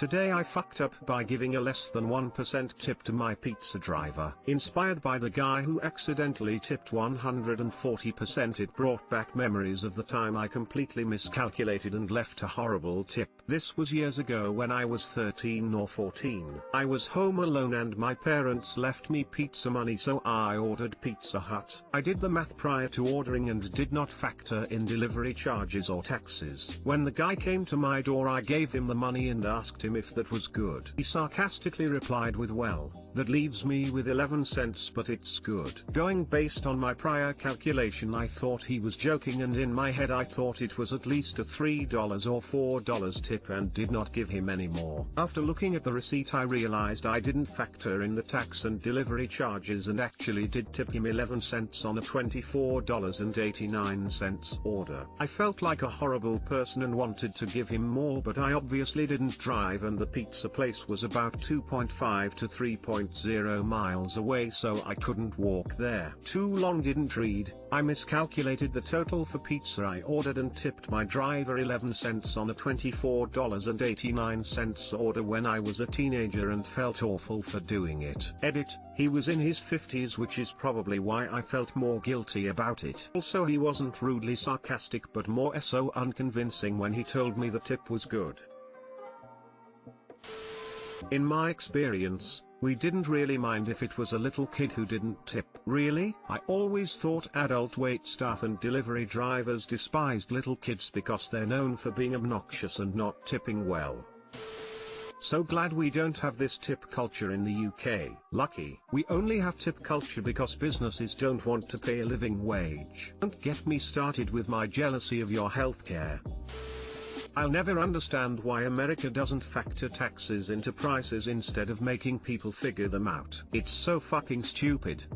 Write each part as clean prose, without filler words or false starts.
Today I fucked up by giving a less than 1% tip to my pizza driver. Inspired by the guy who accidentally tipped 140%, it brought back memories of the time I completely miscalculated and left a horrible tip. This was years ago when I was 13 or 14. I was home alone and my parents left me pizza money, so I ordered Pizza Hut. I did the math prior to ordering and did not factor in delivery charges or taxes. When the guy came to my door, I gave him the money and asked him if that was good. He sarcastically replied with, "Well, that leaves me with 11 cents, but it's good." Going based on my prior calculation, I thought he was joking, and in my head I thought it was at least a $3 or $4 tip and did not give him any more. After looking at the receipt, I realized I didn't factor in the tax and delivery charges and actually did tip him 11 cents on a $24.89 order. I felt like a horrible person and wanted to give him more, but I obviously didn't drive and the pizza place was about 2.5 to 3.0 miles away, so I couldn't walk there. Too long didn't read. I miscalculated the total for pizza I ordered and tipped my driver 11 cents on a $24.89 order when I was a teenager and felt awful for doing it. Edit, he was in his 50s, which is probably why I felt more guilty about it. Also, he wasn't rudely sarcastic but more so unconvincing when he told me the tip was good. In my experience, we didn't really mind if it was a little kid who didn't tip. Really? I always thought adult waitstaff and delivery drivers despised little kids because they're known for being obnoxious and not tipping well. So glad we don't have this tip culture in the UK. Lucky. We only have tip culture because businesses don't want to pay a living wage. Don't get me started with my jealousy of your healthcare. I'll never understand why America doesn't factor taxes into prices instead of making people figure them out. It's so fucking stupid.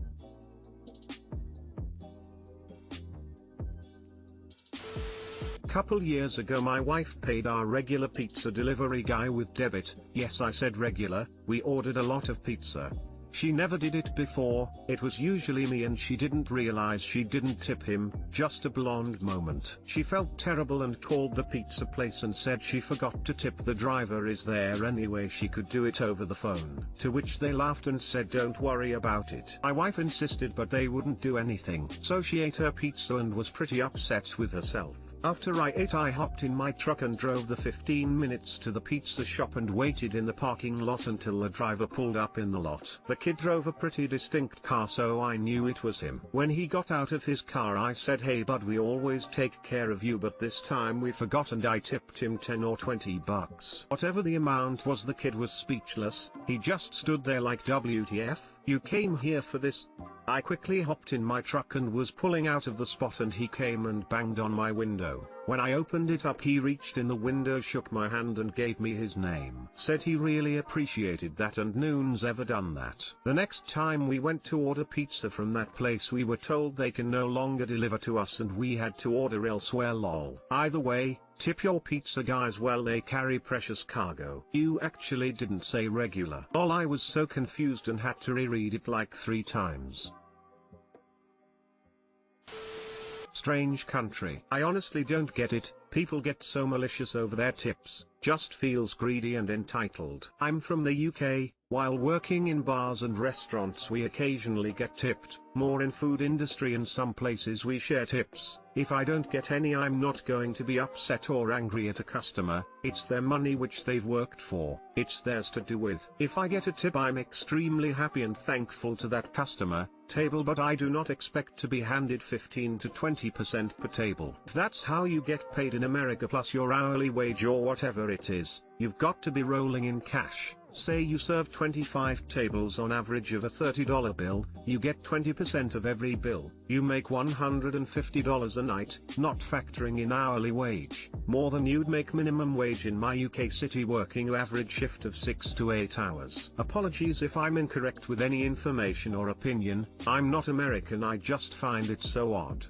Couple years ago, my wife paid our regular pizza delivery guy with debit. Yes, I said regular. We ordered a lot of pizza. She never did it before. It was usually me and she didn't realize she didn't tip him. Just a blonde moment. She felt terrible and called the pizza place and said she forgot to tip the driver. Is there any way she could do it over the phone? To which they laughed and said don't worry about it. My wife insisted but they wouldn't do anything. So she ate her pizza and was pretty upset with herself. After I ate, I hopped in my truck and drove the 15 minutes to the pizza shop and waited in the parking lot until the driver pulled up in the lot. The kid drove a pretty distinct car, so I knew it was him. When he got out of his car, I said, "Hey bud, we always take care of you, but this time we forgot," and I tipped him 10 or 20 bucks. Whatever the amount was, the kid was speechless. He just stood there like, "WTF? You came here for this?" I quickly hopped in my truck and was pulling out of the spot and he came and banged on my window. When I opened it up, he reached in the window, shook my hand and gave me his name. Said he really appreciated that and noon's ever done that. The next time we went to order pizza from that place, we were told they can no longer deliver to us and we had to order elsewhere. Lol. Either way, tip your pizza guys well, they carry precious cargo. You actually didn't say regular. Lol, I was so confused and had to reread it like 3 times. Strange country. I honestly don't get it. People get so malicious over their tips. Just feels greedy and entitled. I'm from the UK. While working in bars and restaurants, we occasionally get tipped. More in food industry, and some places we share tips. If I don't get any, I'm not going to be upset or angry at a customer. It's their money which they've worked for. It's theirs to do with. If I get a tip, I'm extremely happy and thankful to that customer table, but I do not expect to be handed 15 to 20% per table. If that's how you get paid in America plus your hourly wage or whatever it is, you've got to be rolling in cash. Say you serve 25 tables on average of a $30 bill, you get 20% of every bill. You make $150 a night, not factoring in hourly wage. More than you'd make minimum wage in my UK city working average shift of 6 to 8 hours. Apologies if I'm incorrect with any information or opinion. I'm not American, I just find it so odd.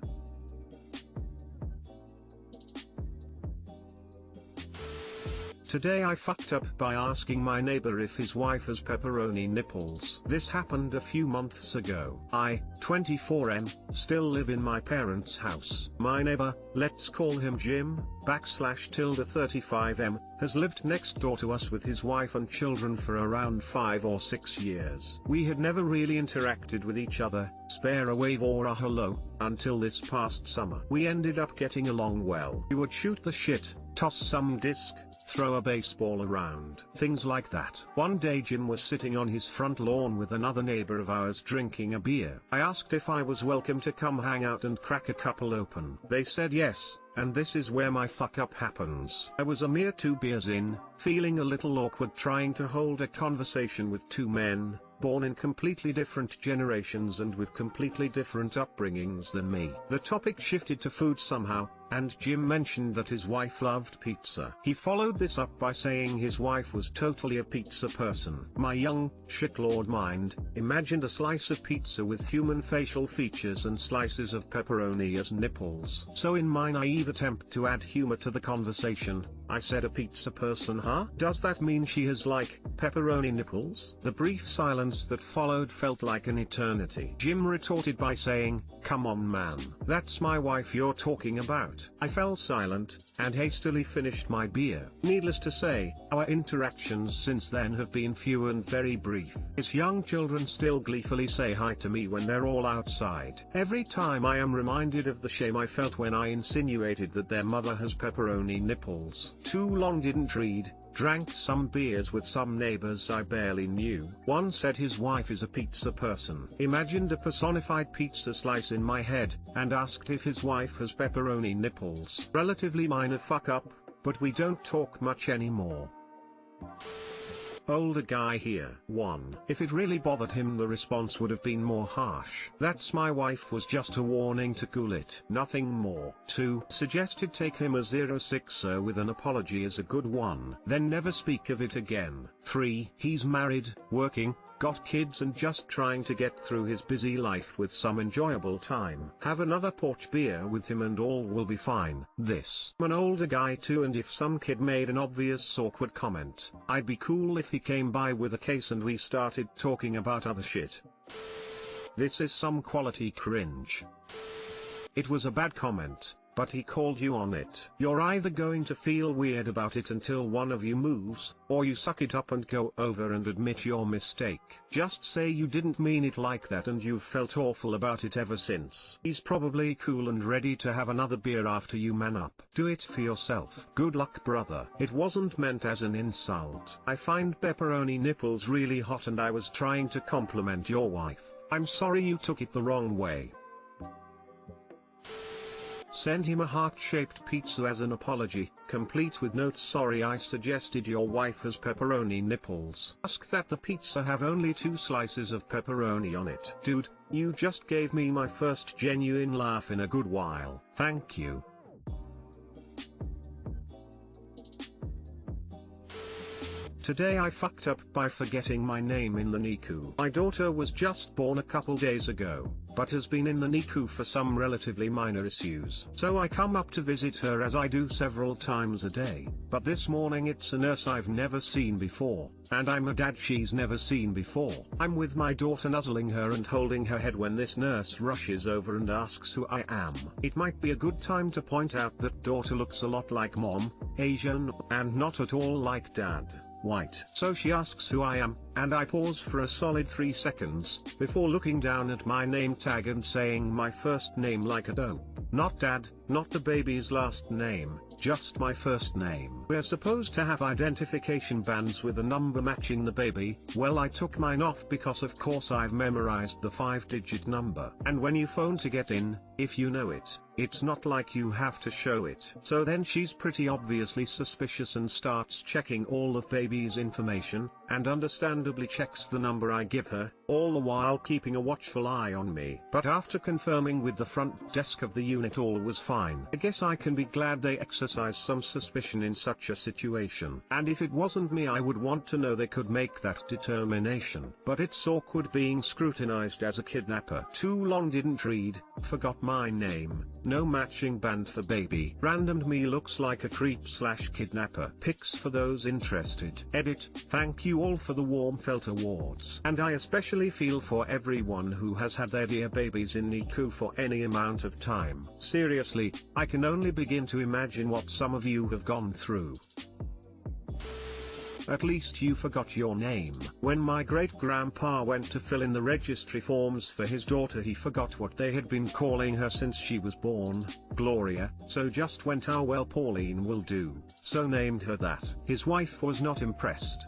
Today I fucked up by asking my neighbor if his wife has pepperoni nipples. This happened a few months ago. I, 24M, still live in my parents' house. My neighbor, let's call him Jim, /35M, has lived next door to us with his wife and children for around 5 or 6 years. We had never really interacted with each other, spare a wave or a hello, until this past summer. We ended up getting along well. We would shoot the shit, toss some disc, throw a baseball around. Things like that. One day Jim was sitting on his front lawn with another neighbor of ours drinking a beer. I asked if I was welcome to come hang out and crack a couple open. They said yes, and this is where my fuck up happens. I was a mere 2 beers in, feeling a little awkward trying to hold a conversation with 2 men, born in completely different generations and with completely different upbringings than me. The topic shifted to food somehow, and Jim mentioned that his wife loved pizza. He followed this up by saying his wife was totally a pizza person. My young, shitlord mind, imagined a slice of pizza with human facial features and slices of pepperoni as nipples. So in my naive attempt to add humor to the conversation, I said, a pizza person, huh? Does that mean she has like, pepperoni nipples? The brief silence that followed felt like an eternity. Jim retorted by saying, come on man, that's my wife you're talking about. I fell silent, and hastily finished my beer. Needless to say, our interactions since then have been few and very brief. His young children still gleefully say hi to me when they're all outside. Every time I am reminded of the shame I felt when I insinuated that their mother has pepperoni nipples. Too long didn't read, drank some beers with some neighbors I barely knew. One said his wife is a pizza person. Imagined a personified pizza slice in my head, and asked if his wife has pepperoni nipples. Relatively minor fuck up, but we don't talk much anymore. Older guy here. 1. If it really bothered him, the response would have been more harsh. That's my wife was just a warning to cool it. Nothing more. 2. Suggested take him a 06er with an apology is a good one. Then never speak of it again. 3. He's married, working, got kids and just trying to get through his busy life with some enjoyable time. Have another porch beer with him and all will be fine. This. I'm an older guy too, and if some kid made an obvious awkward comment, I'd be cool if he came by with a case and we started talking about other shit. This is some quality cringe. It was a bad comment, but he called you on it. You're either going to feel weird about it until one of you moves, or you suck it up and go over and admit your mistake. Just say you didn't mean it like that and you've felt awful about it ever since. He's probably cool and ready to have another beer after you man up. Do it for yourself. Good luck, brother. It wasn't meant as an insult. I find pepperoni nipples really hot and I was trying to compliment your wife. I'm sorry you took it the wrong way. Send him a heart-shaped pizza as an apology, complete with notes. Sorry I suggested your wife has pepperoni nipples. Ask that the pizza have only 2 slices of pepperoni on it. Dude, you just gave me my first genuine laugh in a good while. Thank you. Today I fucked up by forgetting my name in the NICU. My daughter was just born a couple days ago, but has been in the NICU for some relatively minor issues. So I come up to visit her as I do several times a day, but this morning it's a nurse I've never seen before, and I'm a dad she's never seen before. I'm with my daughter nuzzling her and holding her head when this nurse rushes over and asks who I am. It might be a good time to point out that daughter looks a lot like mom, Asian, and not at all like dad, white. So she asks who I am, and I pause for a solid 3 seconds, before looking down at my name tag and saying my first name like a dope. Not dad, not the baby's last name, just my first name. We're supposed to have identification bands with a number matching the baby. Well, I took mine off because of course I've memorized the 5-digit number. And when you phone to get in, if you know it, it's not like you have to show it. So then she's pretty obviously suspicious and starts checking all of baby's information, and understandably checks the number I give her, all the while keeping a watchful eye on me. But after confirming with the front desk of the unit all was fine, fine. I guess I can be glad they exercise some suspicion in such a situation. And if it wasn't me, I would want to know they could make that determination. But it's awkward being scrutinized as a kidnapper. Too long didn't read, forgot my name, no matching band for baby. Randomed me looks like a creep/kidnapper. Pics for those interested. Edit. Thank you all for the warm felt awards. And I especially feel for everyone who has had their dear babies in NICU for any amount of time. Seriously, I can only begin to imagine what some of you have gone through. At least you forgot your name. When my great-grandpa went to fill in the registry forms for his daughter, he forgot what they had been calling her since she was born, Gloria, so just went, "Oh well, Pauline will do," so named her that. His wife was not impressed.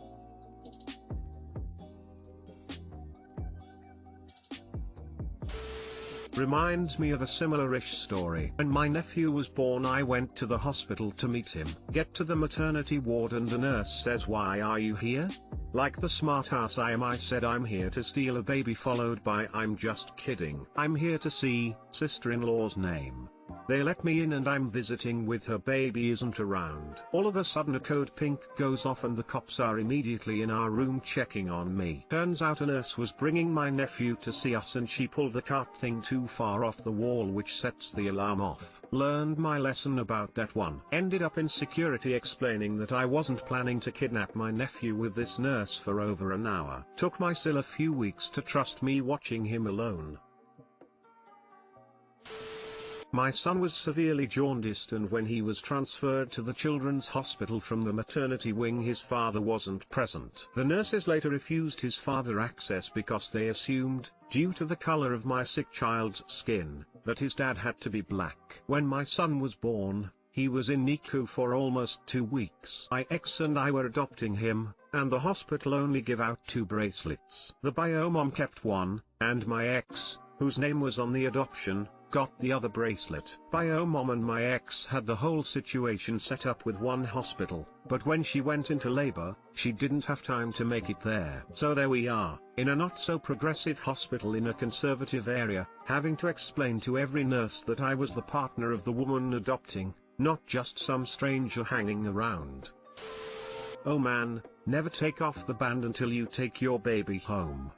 Reminds me of a similar-ish story. When my nephew was born, I went to the hospital to meet him. Get to the maternity ward and the nurse says, "Why are you here?" Like the smart ass I am, I said, "I'm here to steal a baby," followed by, "I'm just kidding. I'm here to see sister-in-law's name." They let me in and I'm visiting with her. Baby isn't around. All of a sudden a code pink goes off and the cops are immediately in our room checking on me. Turns out a nurse was bringing my nephew to see us and she pulled the cart thing too far off the wall, which sets the alarm off. Learned my lesson about that one. Ended up in security explaining that I wasn't planning to kidnap my nephew with this nurse for over an hour. Took my still a few weeks to trust me watching him alone. My son was severely jaundiced, and when he was transferred to the children's hospital from the maternity wing, his father wasn't present. The nurses later refused his father access because they assumed, due to the color of my sick child's skin, that his dad had to be black. When my son was born, he was in NICU for almost 2 weeks. My ex and I were adopting him, and the hospital only give out 2 bracelets. The bio mom kept one, and my ex, whose name was on the adoption, got the other bracelet. Bio mom and my ex had the whole situation set up with one hospital, but when she went into labor, she didn't have time to make it there. So there we are, in a not so progressive hospital in a conservative area, having to explain to every nurse that I was the partner of the woman adopting, not just some stranger hanging around. Oh man, never take off the band until you take your baby home.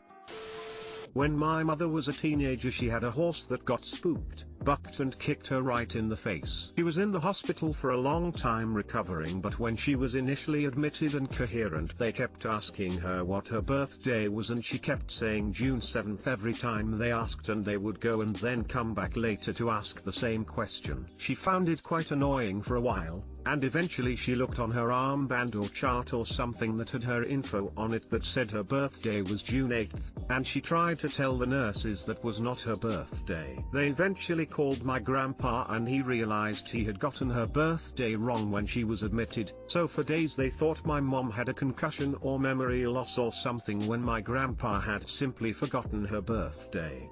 When my mother was a teenager, she had a horse that got spooked, bucked and kicked her right in the face. She was in the hospital for a long time recovering, but when she was initially admitted and coherent, they kept asking her what her birthday was and she kept saying June 7th every time they asked, and they would go and then come back later to ask the same question. She found it quite annoying for a while, and eventually she looked on her armband or chart or something that had her info on it that said her birthday was June 8th, and she tried to tell the nurses that was not her birthday. They eventually called my grandpa and he realized he had gotten her birthday wrong when she was admitted, so for days they thought my mom had a concussion or memory loss or something when my grandpa had simply forgotten her birthday.